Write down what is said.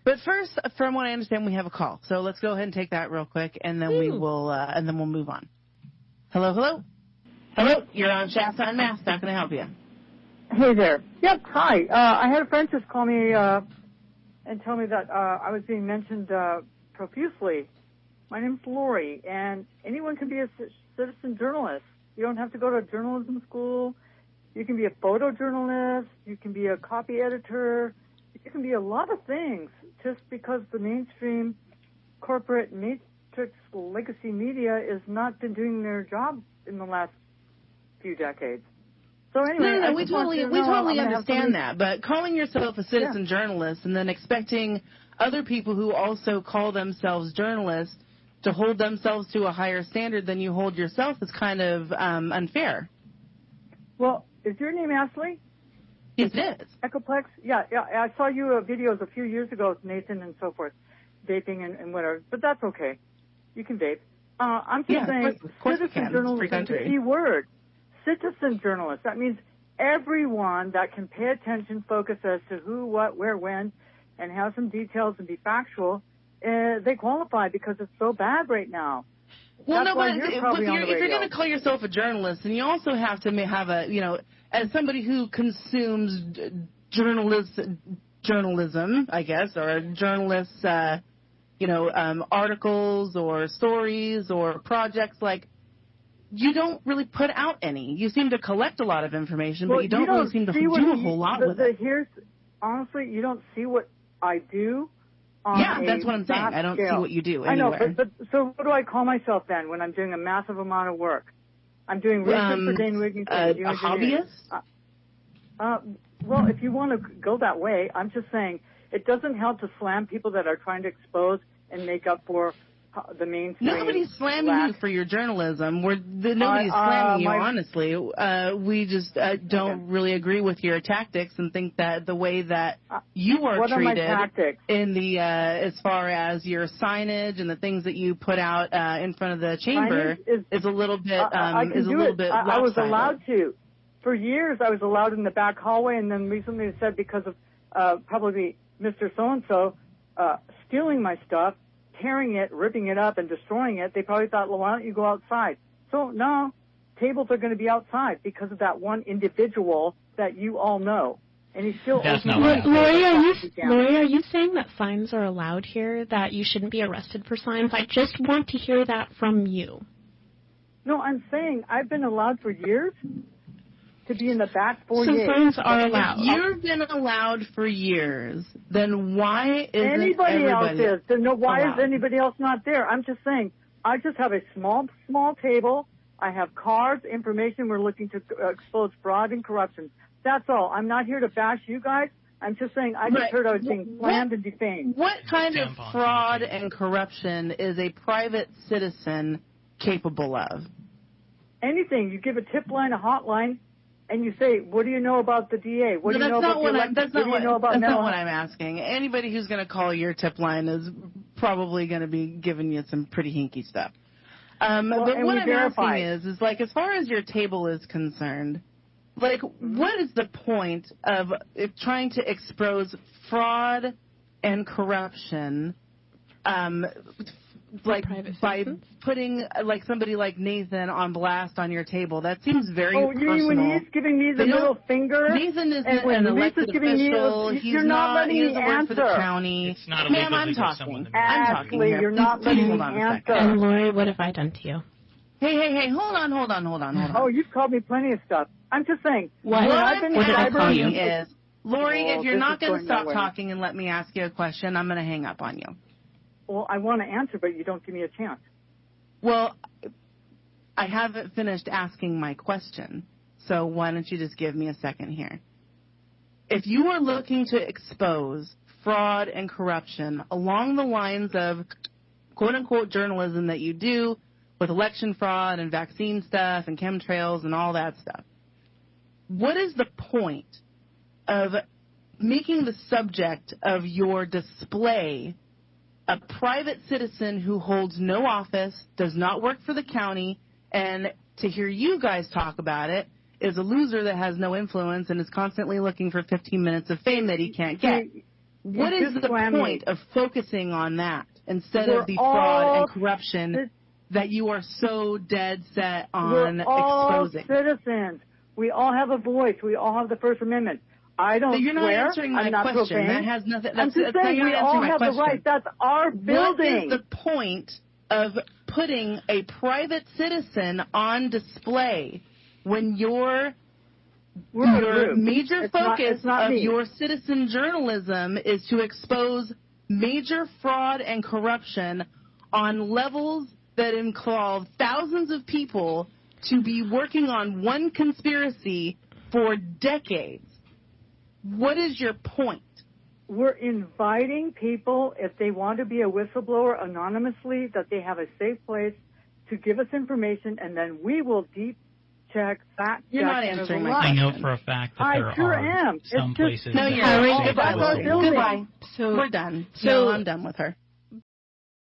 But first, from what I understand, we have a call. So let's go ahead and take that real quick, and then we'll move on. Hello, hello. Hello, you're on Shasta Unmasked. How can I help you? Hey there. Yep, hi. I had a friend just call me and tell me that I was being mentioned profusely. My name's Lori, and anyone can be a citizen journalist. You don't have to go to journalism school. You can be a photojournalist. You can be a copy editor. You can be a lot of things just because the mainstream corporate matrix legacy media has not been doing their job in the last few decades. So anyway, no, we totally understand that, but calling yourself a citizen journalist and then expecting other people who also call themselves journalists to hold themselves to a higher standard than you hold yourself is kind of unfair. Well, is your name Ashley? Yes, it is. Echoplex? Yeah, I saw you videos a few years ago with Nathan and so forth, vaping and whatever, but that's okay. You can vape. I'm just saying, of course citizen journalist is the key word. Citizen journalist. That means everyone that can pay attention, focus as to who, what, where, when, and have some details and be factual, they qualify because it's so bad right now. Well, no, but if you're going to call yourself a journalist, then you also have to have as somebody who consumes journalism, I guess, or journalists, articles or stories or projects, like, you don't really put out any. You seem to collect a lot of information, but you don't really seem to do a whole lot with it. Honestly, you don't see what I do. That's what I'm saying. I don't see what you do anywhere. I know, but so what do I call myself then when I'm doing a massive amount of work? I'm doing research for Dane Wiggins. A hobbyist? Well, if you want to go that way, I'm just saying it doesn't help to slam people that are trying to expose and make up for the mainstream. Nobody's slamming you for your journalism. Nobody's slamming you, honestly. We just don't really agree with your tactics and think that the way that you are treated in the as far as your signage and the things that you put out in front of the chamber is a little bit I was allowed to. For years, I was allowed in the back hallway, and then recently they said because of probably Mr. So-and-so stealing my stuff, tearing it, ripping it up, and destroying it, they probably thought, well, why don't you go outside? So, no, tables are going to be outside because of that one individual that you all know. And he's still... That's not what Lori, are you saying that signs are allowed here, that you shouldn't be arrested for signs? I just want to hear that from you. No, I'm saying I've been allowed for years to be in the back foyer. So signs are allowed. If you've been allowed for years, then why isn't anybody else is? Then why allowed? is anybody else not there? I'm just saying, I just have a small table. I have cards, information. We're looking to expose fraud and corruption. That's all. I'm not here to bash you guys. I'm just saying I just heard I was being slammed and defamed. What kind of fraud and corruption is a private citizen capable of? Anything. You give a tip line, a hotline, and you say, what do you know about the DA? What do you know about the election? That's not what I'm asking. Anybody who's going to call your tip line is probably going to be giving you some pretty hinky stuff. But what I'm asking is like, as far as your table is concerned, like, what is the point of trying to expose fraud and corruption, like by putting like somebody like Nathan on blast on your table? That seems very personal. You mean when he's giving me the middle finger? Nathan isn't an elected official. He's not. He doesn't work for the county. It's not illegal. Ma'am, I'm talking. Ashley, you're not letting me answer. And Lori, what have I done to you? Hey, hold on. Oh, you've called me plenty of stuff. I'm just saying. What I'm saying is, Lori, if you're not going to stop talking and let me ask you a question, I'm going to hang up on you. Well, I want to answer, but you don't give me a chance. Well, I haven't finished asking my question, so why don't you just give me a second here? If you are looking to expose fraud and corruption along the lines of quote-unquote journalism that you do with election fraud and vaccine stuff and chemtrails and all that stuff, what is the point of making the subject of your display a private citizen who holds no office, does not work for the county, and to hear you guys talk about it is a loser that has no influence and is constantly looking for 15 minutes of fame that he can't get? What is the point of focusing on that instead of the fraud and corruption that you are so dead set on exposing? We're all citizens. We all have a voice. We all have the First Amendment. I don't You're not swear. answering my I'm not question. profane. That has nothing. I'm just saying we all have the right. That's our building. What is the point of putting a private citizen on display when your major focus of your citizen journalism is to expose major fraud and corruption on levels that involve thousands of people to be working on one conspiracy for decades? What is your point? We're inviting people, if they want to be a whistleblower anonymously, that they have a safe place to give us information, and then we will deep check, fact check. You're not answering my question. I know for a fact that there are some places. No, you're not. Goodbye. So we're done. So I'm done with her.